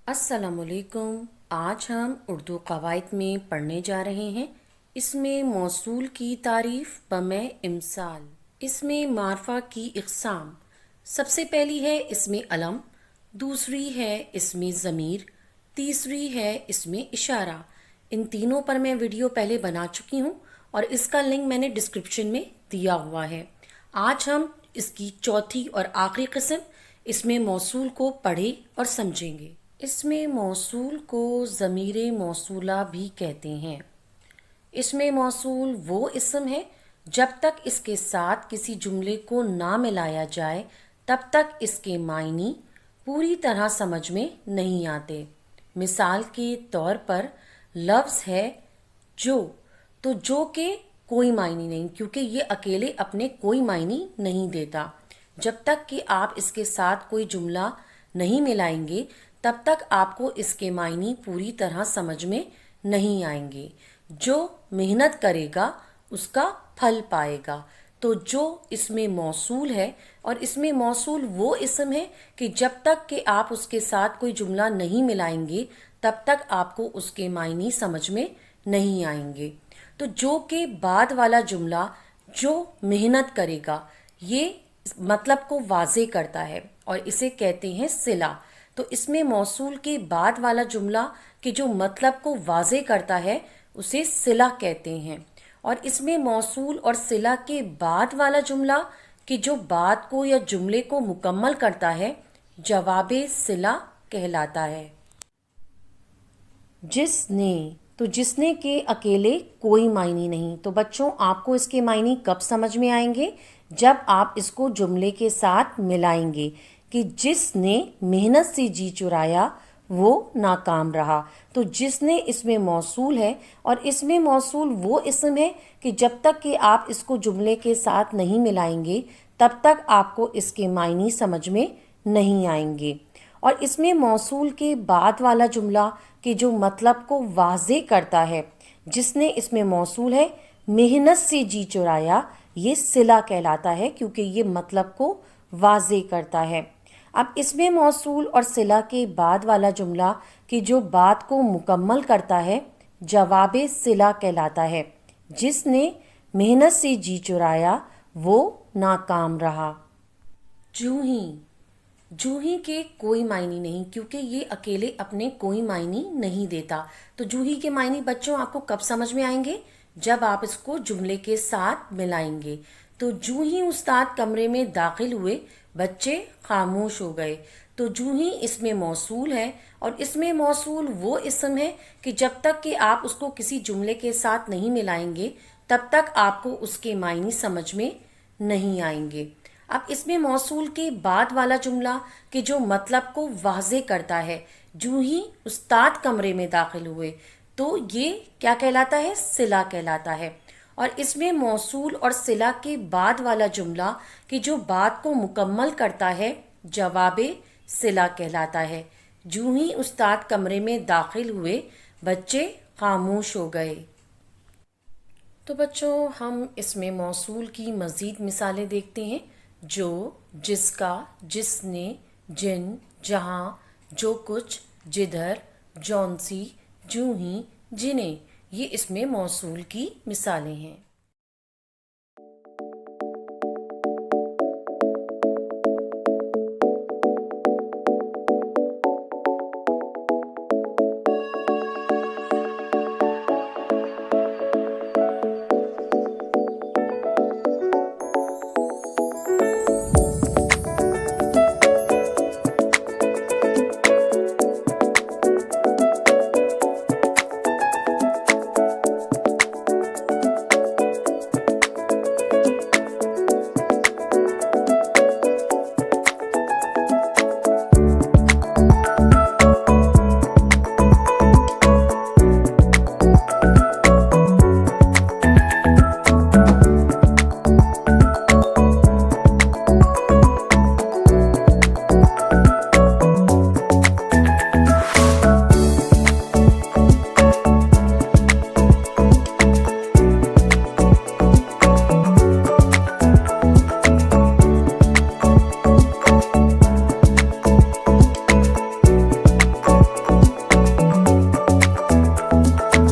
السلام علیکم۔ آج ہم اردو قواعد میں پڑھنے جا رہے ہیں۔ اس میں موصول کی تعریف بمع امثال۔ اس میں معرفہ کی اقسام، سب سے پہلی ہے اسم علم، دوسری ہے اسم ضمیر، تیسری ہے اسم اشارہ۔ ان تینوں پر میں ویڈیو پہلے بنا چکی ہوں اور اس کا لنک میں نے ڈسکرپشن میں دیا ہوا ہے۔ آج ہم اس کی چوتھی اور آخری قسم اسم موصول کو پڑھیں اور سمجھیں گے۔ اسم موصول کو ضمیر موصولہ بھی کہتے ہیں۔ اسم موصول وہ اسم ہے جب تک اس کے ساتھ کسی جملے کو نہ ملایا جائے تب تک اس کے معنی پوری طرح سمجھ میں نہیں آتے۔ مثال کے طور پر لفظ ہے جو، تو جو کے کوئی معنی نہیں، کیونکہ یہ اکیلے اپنے کوئی معنی نہیں دیتا۔ جب تک کہ آپ اس کے ساتھ کوئی جملہ نہیں ملائیں گے تب تک آپ کو اس کے معنی پوری طرح سمجھ میں نہیں آئیں گے۔ جو محنت کرے گا اس کا پھل پائے گا۔ تو جو اسم موصول ہے، اور اسم موصول وہ اسم ہے کہ جب تک کہ آپ اس کے ساتھ کوئی جملہ نہیں ملائیں گے تب تک آپ کو اس کے معنی سمجھ میں نہیں آئیں گے۔ تو جو کے بعد والا جملہ جو محنت کرے گا یہ مطلب کو واضح کرتا ہے اور اسے کہتے ہیں صلہ۔ تو اسم موصول کے بعد والا جملہ کہ جو مطلب کو واضح کرتا ہے اسے صلہ کہتے ہیں، اور اسم موصول اور صلہ کے بعد والا جملہ کہ جو بات کو یا جملے کو مکمل کرتا ہے جواب صلہ کہلاتا ہے۔ جس نے، تو جس نے کے اکیلے کوئی معنی نہیں۔ تو بچوں آپ کو اس کے معنی کب سمجھ میں آئیں گے؟ جب آپ اس کو جملے کے ساتھ ملائیں گے کہ جس نے محنت سے جی چرایا وہ ناکام رہا۔ تو جس نے اسم موصول ہے، اور اسم موصول وہ اسم ہے کہ جب تک کہ آپ اس کو جملے کے ساتھ نہیں ملائیں گے تب تک آپ کو اس کے معنی سمجھ میں نہیں آئیں گے۔ اور اسم موصول کے بعد والا جملہ کہ جو مطلب کو واضح کرتا ہے، جس نے اسم موصول ہے، محنت سے جی چرایا، یہ صلہ کہلاتا ہے کیونکہ یہ مطلب کو واضح کرتا ہے۔ اب اسم موصول اور صلہ کے بعد والا جملہ کہ جو بات کو مکمل کرتا ہے جواب صلہ کہلاتا ہے۔ جس نے محنت سے جی چرایا وہ ناکام رہا۔ جوہی کے کوئی معنی نہیں، کیونکہ یہ اکیلے اپنے کوئی معنی نہیں دیتا۔ تو جوہی کے معنی بچوں آپ کو کب سمجھ میں آئیں گے؟ جب آپ اس کو جملے کے ساتھ ملائیں گے۔ تو جوہی استاد کمرے میں داخل ہوئے بچے خاموش ہو گئے۔ تو جوہی اسم موصول ہے، اور اسم موصول وہ اسم ہے کہ جب تک کہ آپ اس کو کسی جملے کے ساتھ نہیں ملائیں گے تب تک آپ کو اس کے معنی سمجھ میں نہیں آئیں گے۔ اب اسم موصول کے بعد والا جملہ کہ جو مطلب کو واضح کرتا ہے، جوہی استاد کمرے میں داخل ہوئے، تو یہ کیا کہلاتا ہے؟ صلہ کہلاتا ہے۔ اور اسم موصول اور صلہ کے بعد والا جملہ کہ جو بات کو مکمل کرتا ہے جواب صلہ کہلاتا ہے۔ جوہی استاد کمرے میں داخل ہوئے بچے خاموش ہو گئے۔ تو بچوں ہم اسم موصول کی مزید مثالیں دیکھتے ہیں۔ جو، جس کا، جس نے، جن، جہاں، جو کچھ، جدھر، جون سی، جوہی، جنہیں، یہ اسم موصول کی مثالیں ہیں۔